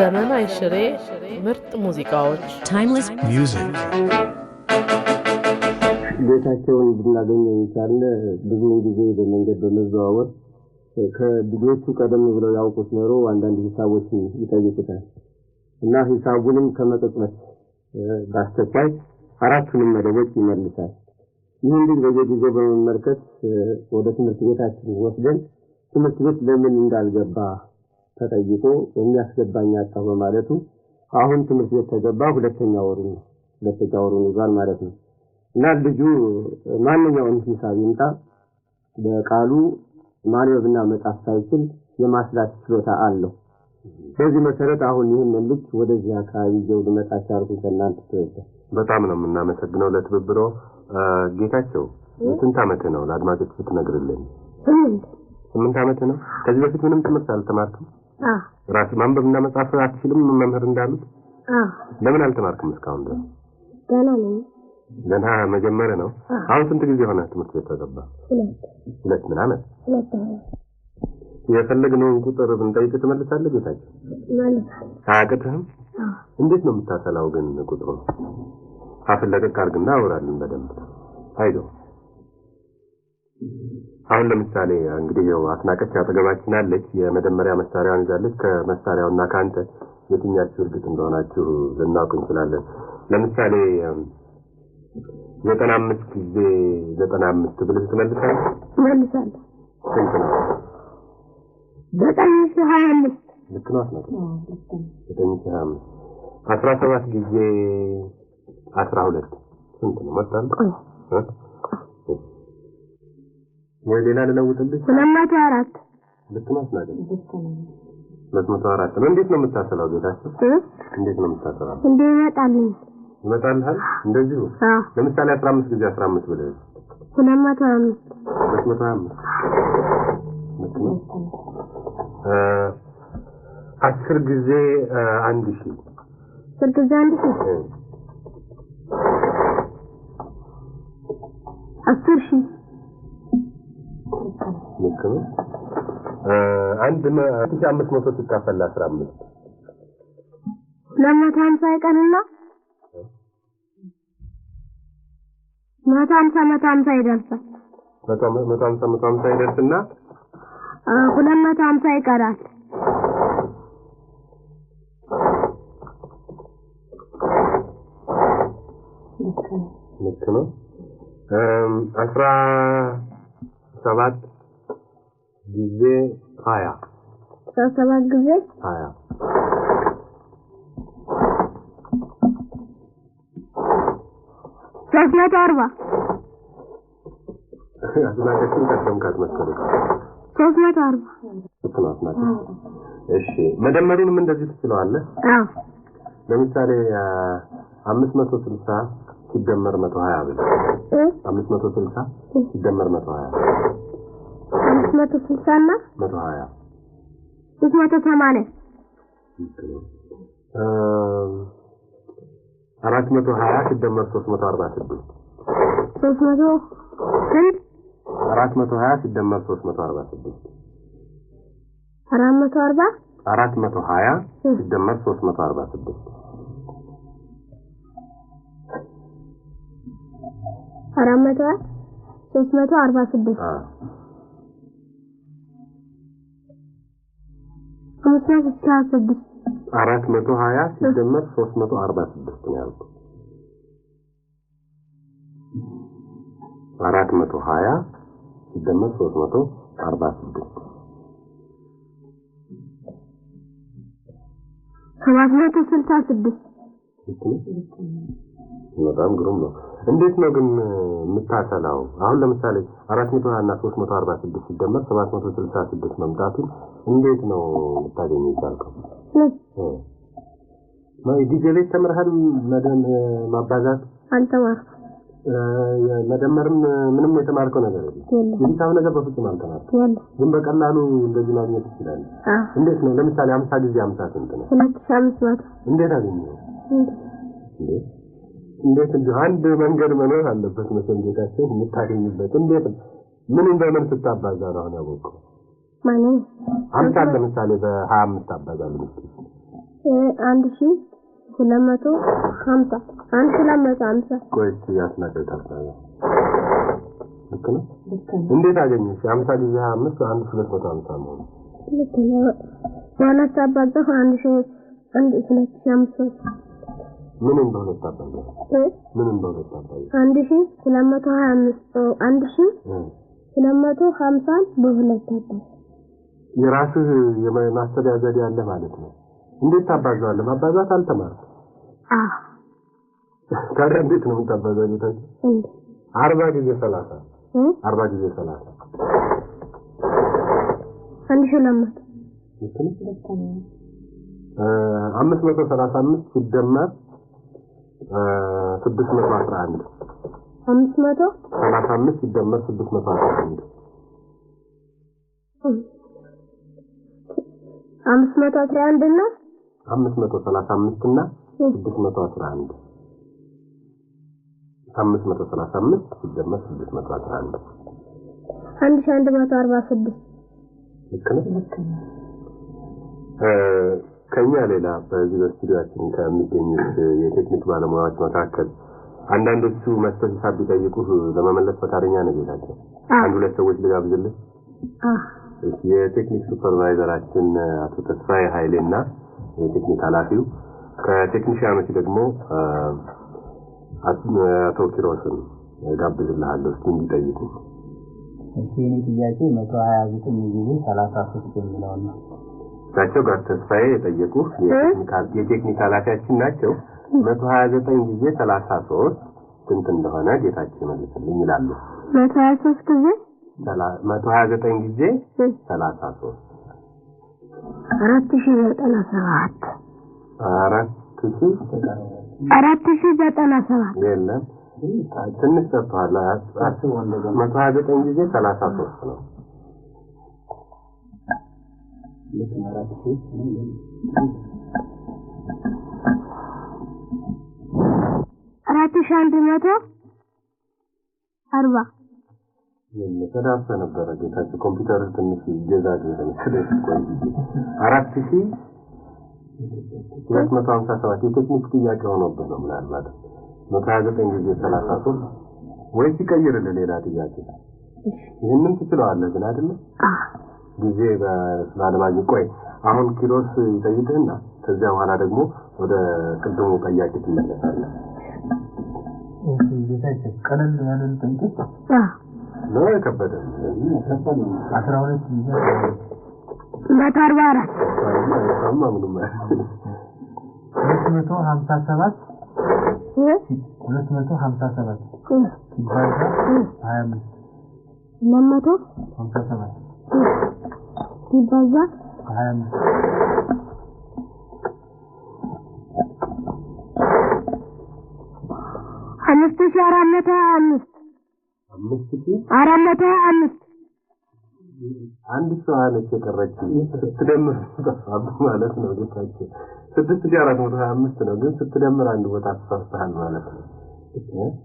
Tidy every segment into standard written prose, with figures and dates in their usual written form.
ዘመን አይሽሬ ምርጥ ሙዚቃዎች timeless music ቤታቸውን እንድናገኝ ይቻላል። ብዙውን ጊዜ በመንገድ በመዘዋወር ከልጆቹ ቀደም ብለው ያውቁት ነው አንዳንድ ሂሳቦችን ይጠይቁታል እና ሂሳቡንም ከመጠጥበት ባስተካይ አራቱንም መደቦች ይመልሳል። ይህን ግን በየጊዜው በመመልከት ወደ ትምህርት ቤታችን ወስደን ትምህርት ቤት ለምን እንዳልገባ ተጠይቆ የሚያስገባኝ አጣው ማለቱ አሁን ትምህርት ቤት ተገባ ሁለተኛ ወሩን ይዟል ማለት ነው። እና ልጁ ማንኛውም ሂሳብ ይምጣ በቃሉ ማንበብና መጻፍ ሳይችል የማስላት ችሎታ አለው። በዚህ መሰረት አሁን ይህን ልጅ ወደዚህ አካባቢ ይዘው ልመጣ ቻልኩ። ከእናንተ ተወሰደ በጣም ነው የምናመሰግነው ለትብብሮ። ጌታቸው ስንት ዓመት ነው ለአድማጮች ብትነግርልን? 8 ዓመት ነው። ከዚህ በፊት ምንም ትምህርት አልተማርክም? ራስ ማንበብና መጻፍ አትችልም መምህር እንዳሉት? ለምን አልተማርክም እስካሁን ድረስ? ገና መጀመሪያ ነው። አሁን ስንት ጊዜ ሆነ ትምህርት ቤት ተገባ? 2 ምን ዓመት? የፈለግነውን ቁጥር ብንጠይቅ ትመልሳለህ ጌታቸው? አያቅትህም? እንዴት ነው የምታሰላው ግን ቁጥሩ? አፍለቀቅ አድርግና አውራልን በደንብ አይዶ። አሁን ለምሳሌ እንግዲህ ያው አስናቀች አጠገባችን አለች። የመደመሪያ መሳሪያውን ይዛለች። ከመሳሪያውና ካንተ የትኛችሁ እርግጥ እንደሆናችሁ ልናውቅ እንችላለን። ለምሳሌ 95 ጊዜ 95 ብለህ ትመልሳለህ? መልሳለሁ። ስንት ነው? 925 ልክ ነው። አስናቀች 925 17 ጊዜ 12 ስንት ነው? መጣን ወይ ሌላ ልለውጥልሽ? 204 ልክ ነው። አስናቀች 204 ነው። እንዴት ነው የምታሰላው ጌታቸው? እንዴት ነው የምታሰላው? ይመጣልሃል እንደዚሁ። ለምሳሌ 15 ጊዜ 15 ብለህ 225 ልክ ነው። 10 ጊዜ 1000 10 ጊዜ 1000 10,000 ልክ ነው። 1500 ሲካፈል 15 250 ይቀርና 150 ይደርሳል። 150 ይደርስና 250 ይቀራል። ልክ ነው። 17 ጊዜ 20 17 ጊዜ 20 340 አዝናቀችን ከተምካት መሰለኝ 340 ተናስናት። እሺ መደመሩንም እንደዚህ ትችላለህ? አዎ። ለምሳሌ 560 ሲደመር 120 ብለህ 560 ሲደመር 120 560 እና 120 380 420 ሲደመር 346 300 ስንት? 420 ሲደመር 346 440 420 ሲደመር 346 400 346 566 420 ሲደመር 346 ነው ያልኩት። 420 ሲደመር 346 766 በጣም ግሩም ነው። እንዴት ነው ግን የምታሰላው? አሁን ለምሳሌ 420 እና 346 ሲደመር 766 መምጣቱን እንዴት ነው ልታገኝ ይቻልከው? ጊዜ ላይ ተምረሃል ማባዛት? አልተማርኩም። መደመርም ምንም የተማርከው ነገር የለም? የሂሳብ ነገር በፍጹም አልተማርኩም። ግን በቀላሉ እንደዚህ ማግኘት ይችላል። እንዴት ነው? ለምሳሌ 50 ጊዜ 50 ስንት ነው? 2500 እንዴት አገኘው? እንዴት እንደው አንድ መንገድ መኖር አለበት መቼም ጌታቸው የምታገኝበት። እንዴት ምን እንደምን ስታባዛ ነው አሁን ያወቀው? ማንን? 50 ለምሳሌ በ25 አባዛ ልምስኪ 1250 1250 ቆይስ ያስናቀው ታስታውያ ልክ ነው እንዴት አገኘሽ 50 ጊዜ 5 1250 ነው ልክ ነው ማለት አባዛው 1250 ምን እንደሆነ ታባዛው 1250 በሁለት አባዛ የራስህ የማስተዳደር ያለ ማለት ነው እንዴት ታባዛዋለህ ማባዛት አልተማርክ ታዲያ እንዴት ነው የምታባዛው ጌታዬ 40 ጊዜ 30 40 ጊዜ 30 535 ሲደመር 611 535 ሲደመር 611 511 እና 535 እና 611 535 ሲደመር 611 1146 ልክ ነው ከኛ ሌላ በዚህ በስቱዲዮአችን ከሚገኙት የቴክኒክ ባለሙያዎች መካከል አንዳንዶቹ መስጠት ሂሳብ ቢጠይቁህ ለመመለስ ፈቃደኛ ነህ ጌታቸው አንድ ሁለት ሰዎች ልጋብዝልህ የቴክኒክ ሱፐርቫይዘራችን አቶ ተስፋዬ ኃይሌና የቴክኒክ ኃላፊው ከቴክኒሻኖች ደግሞ አቶ ኪሮስን ጋብዝልሃለሁ እስኪ እንዲጠይቁ እሺ የኔ ጥያቄ 129 ጊዜ 33 የሚለው ነው ናቸው ጋር ተስፋዬ የጠየቁ የቴክኒክ ኃላፊያችን ናቸው 129 ጊዜ 33 ስንት እንደሆነ ጌታቸው መልስልኝ ይላሉ 123 ጊዜ 129 ጊዜ 33 4097 የለም ትንሽ ተጣላ 129 ጊዜ 33 ነው ተዳፈ ነበር ጌታቸው ኮምፒውተር ትንሽ ይገዛል ለምሳሌ ቆይ 4257 የቴክኒክ ጥያቄ ሆኖብን ነው ምናልባት 129 ጊዜ 33 ወይስ ይቀይርልህ ሌላ ጥያቄ ይሄንን ትችላለህ ግን አይደል ጊዜ ባለማግኘት ቆይ አሁን ኪሮስ ይጠይቅህና ከዚያ በኋላ ደግሞ ወደ ቅድሙ ጥያቄ ትመለሳለህ እሺ ጌታቸው ቀለል ያለ ጥያቄ ነው የከበደ 12 ጊዜ 144 ምንም 257 ሲባዛ 25 257 ሲባዛ 5425 አንድ ሰው አለች የቀረች ስትደምር ተፋብ ማለት ነው ጌታቸው 6425 ነው ግን ስትደምር አንድ ቦታ ተሳስተሃል ማለት ነው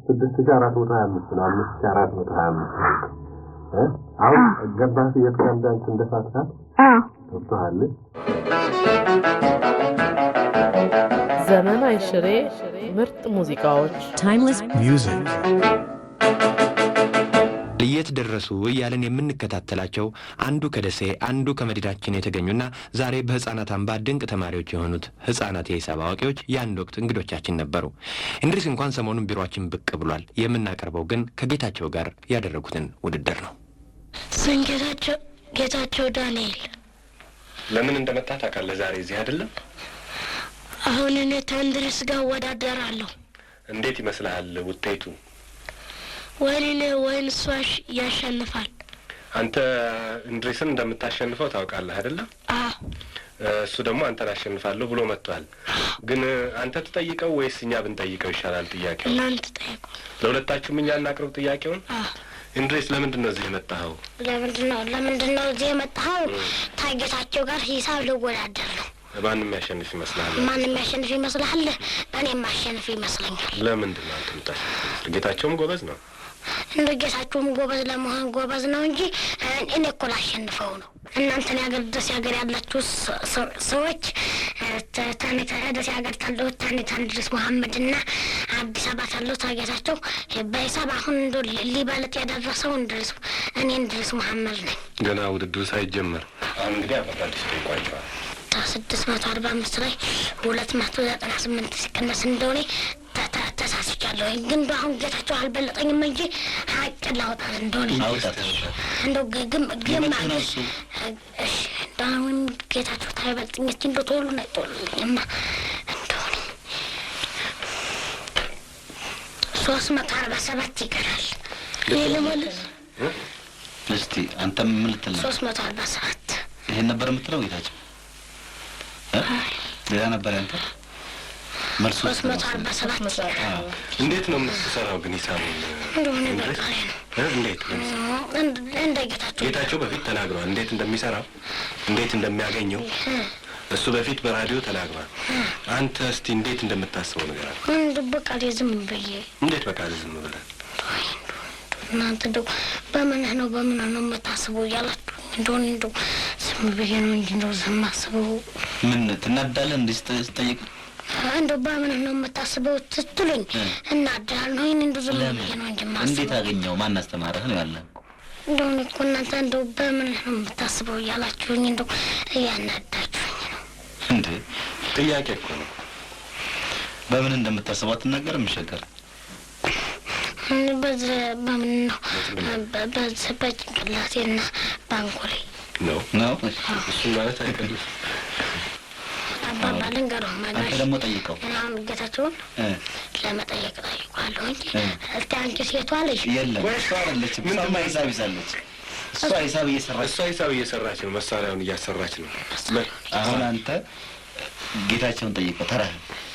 6425 ነው 5425 አሁን ገባህ የትካንዳንት እንደፋታ ተፋሃል ዘመን አይሽሬ ምርጥ ሙዚቃዎች timeless music ለየት ደረሱ ያለን የምንከታተላቸው አንዱ ከደሴ አንዱ ከመዲናችን የተገኙና ዛሬ በህፃናት አምባ ድንቅ ተማሪዎች የሆኑት ህፃናት የሂሳብ አዋቂዎች ያን ወቅት እንግዶቻችን ነበሩ እንድሪስ እንኳን ሰሞኑን ቢሮአችን ብቅ ብሏል የምናቀርበው ግን ከጌታቸው ጋር ያደረጉትን ውድድር ነው ጌታቸው ዳንኤል ለምን እንደመጣ ታውቃለህ ዛሬ እዚህ አይደለም አሁን እኔ ከእንድሪስ ጋር ወዳደራለሁ እንዴት ይመስልሃል ውጤቱ ወይን ሷሽ ያሸንፋል አንተ እንድሪስን እንደምታሸንፈው ታውቃለህ አይደል እሱ ደግሞ አንተን አሸንፋለሁ ብሎ መጥቷል ግን አንተ ትጠይቀው ወይስ እኛ ብንጠይቀው ይሻላል ጥያቄው እናንተ ጠይቁ ለሁለታችሁም እኛ እናቅርብ ጥያቄውን እንድሪስ ለምንድን ነው እዚህ የመጣኸው ለምንድን ነው እዚህ የመጣኸው ታጌታቸው ጋር ሂሳብ ልወዳደር ነው ማንም ያሸንፍ ይመስላል እኔም ማሸነፍ ይመስለኛል ለምንድን ነው አንተ የምታሸንፈው ጌታቸውም ጎበዝ ነው እንደ ጌታቸውም ጎበዝ ለመሆን ጎበዝ ነው እንጂ እኔ እኮ ላሸንፈው ነው። እናንተን ያገር ደስ ያገር ያላችሁ ሰዎች ታኔታ ደስ ያገር ታለው ታኔታ እንድሪስ መሐመድና አዲስ አበባ ታለው ታጌታቸው በሂሳብ አሁን እንደ ሊባለጥ ያደረሰው እንድሪስ እኔ እንድሪስ መሐመድ ነኝ። ገና ውድድሩ ሳይጀመር አሁን እንግዲህ አባባልሽ ተቋጭቷል። 645 ላይ 298 ሲቀነስ እንደሆነ ተሳስቻለሁ። ግን አሁን ጌታቸው አልበለጠኝም እንጂ ሀቅ ላውጣ እንደሆነ እንደው ግማሽ ዳውን ጌታቸው ታይበልጥኝ እስቲ እንደው ቶሎ ነው ቶሎኝማ እንደሆነ 347 ይቀራል። ለማለት እስቲ አንተም ምን ልትል ነው? 347 ይሄን ነበር የምትለው ጌታቸው? ሌላ ነበር ያንተ መልሱ? 347 እንዴት ነው የምትሰራው ግን ሂሳቡን? እንደሆነ በቃ እንዴት እንደ ጌታቸው በፊት ተናግሯል። እንዴት እንደሚሰራው እንዴት እንደሚያገኘው እሱ በፊት በራዲዮ ተናግሯል። አንተ እስቲ እንዴት እንደምታስበው ነገር አለ? በቃ ዝም ብዬ እንዴት በቃ ዝም ብለህ እናንተ እንደው በምንህ ነው የምታስበው እያላችሁ እንደሆነ እንደው ዝም ብዬ ነው እንጂ እንደው ዝም አስበው። ምን ትናዳለህ እንዴ ስትጠይቅ? እንደው በምንህ ነው የምታስበው ስትሉኝ እናዳለሁ። ይሄን እንደው ዝም ብዬ ነው እንጂ ማስበው። እንዴት አገኘው? ማን አስተማረህ ነው ያለ? እንደው እኮ እናንተ እንደው በምንህ ነው የምታስበው እያላችሁኝ እንደው እያናዳችሁኝ ነው እንዴ። ጥያቄ እኮ ነው። በምን እንደምታስበው አትናገርም? ይሸገር በምን ነው በጭንቅላቴና ባንኮሌ ነው እሱ ማለት አይቀልም። አባባ ልንገረው ማለት አንተ ደግሞ ጠይቀው። አሁን ጌታቸውን ለመጠየቅ ጠይቋለሁ እንጂ እስቲ አንቺ ሴቷ ልጅ የለም እሷ አይደለችም። እሷማ ሂሳብ ይዛለች። እሷ ሂሳብ እየሰራች ነው። መሳሪያውን እያሰራች ነው። አሁን አንተ ጌታቸውን ጠይቀው ተራህ።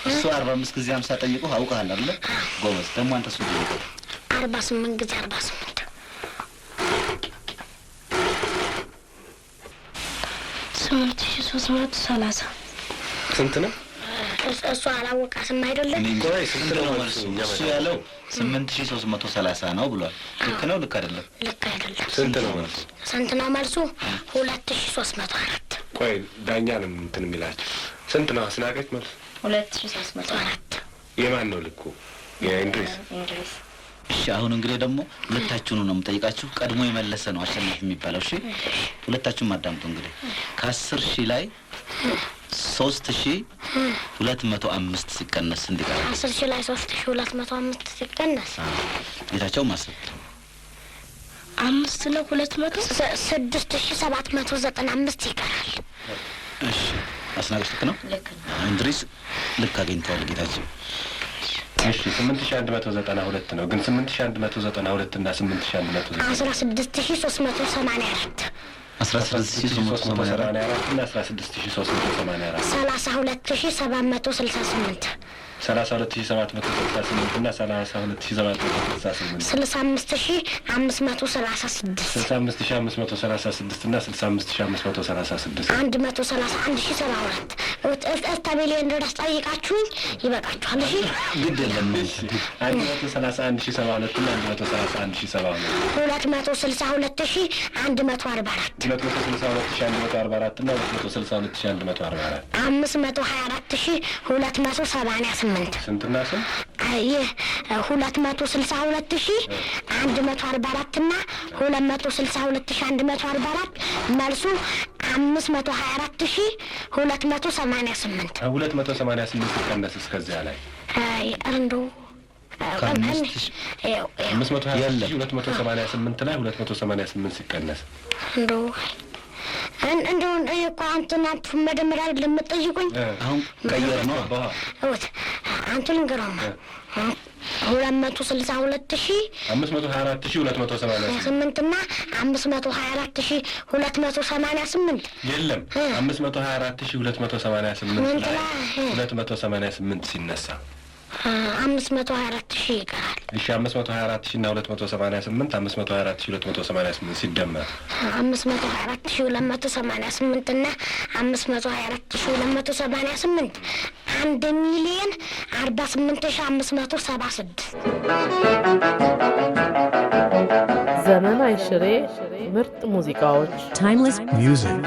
እሱ 45 ጊዜ 50 ጠይቀው አውቀሃል አይደል? ጎበዝ። ደግሞ አንተ እሱ ጠይቀው 48 ጊዜ 48 8330 ስንት ነው? እሱ አላወቃትም አይደለም? ስንት ነው መልሱ? እሱ ያለው 8330 ነው ብሏል። ልክ ነው? ልክ አይደለም? ልክ አይደለም። ስንት ነው መልሱ? ስንት ነው መልሱ? 2304 ቆይ ዳኛ ነው እንትን የሚላቸው። ስንት ነው አስናቀች መልሱ? 2304 የማን ነው ልኩ? የእንድሪስ። እሺ አሁን እንግዲህ ደግሞ ሁለታችሁን ነው የምጠይቃችሁ። ቀድሞ የመለሰ ነው አሸናፊ የሚባለው። እሺ ሁለታችሁም አዳምጡ። እንግዲህ ከ10,000 ላይ 3205 ሲቀነስ እንዲቀር 10,000 ላይ 3205 ሲቀነስ ጌታቸው ማሰብ 5 ነው 200 6795 ይቀራል። እሺ አስናቀች ልክ ነው? እንድሪስ ልክ አግኝተዋል ጌታቸው። እሺ 8192 ነው። ግን 8192 እና 8194 16384 16384 እና 16384 32768 32768 እና 32768 65536 65536 እና 65536 131,072 እስታቤሌን ድረስ ጠይቃችሁኝ ይበቃችኋል። እሺ ግድ የለም። 131,072 እና 131,072 262,144 262,144 እና 262,144 524,288 ስንትና ስንት? ይህ 262,144 እና 262,144 መልሱ 524,288 288 ሲቀነስ እስከዚያ ላይ እንደው 520,288 ላይ 288 ሲቀነስ እንደው እኮ አንተናችሁ መደመሪያ ለምትጠይቁኝ አሁን ቀየር ነው አንተ ልንገረውማ 262,524,288 እና 524,288 የለም 524,288 ላይ 288 ሲነሳ 524,000 ይቀራል። እሺ 524,000 እና 288 524,288 ሲደመር 524,288 እና 524,288 1,048,576 ዘመን አይሽሬ ምርጥ ሙዚቃዎች timeless music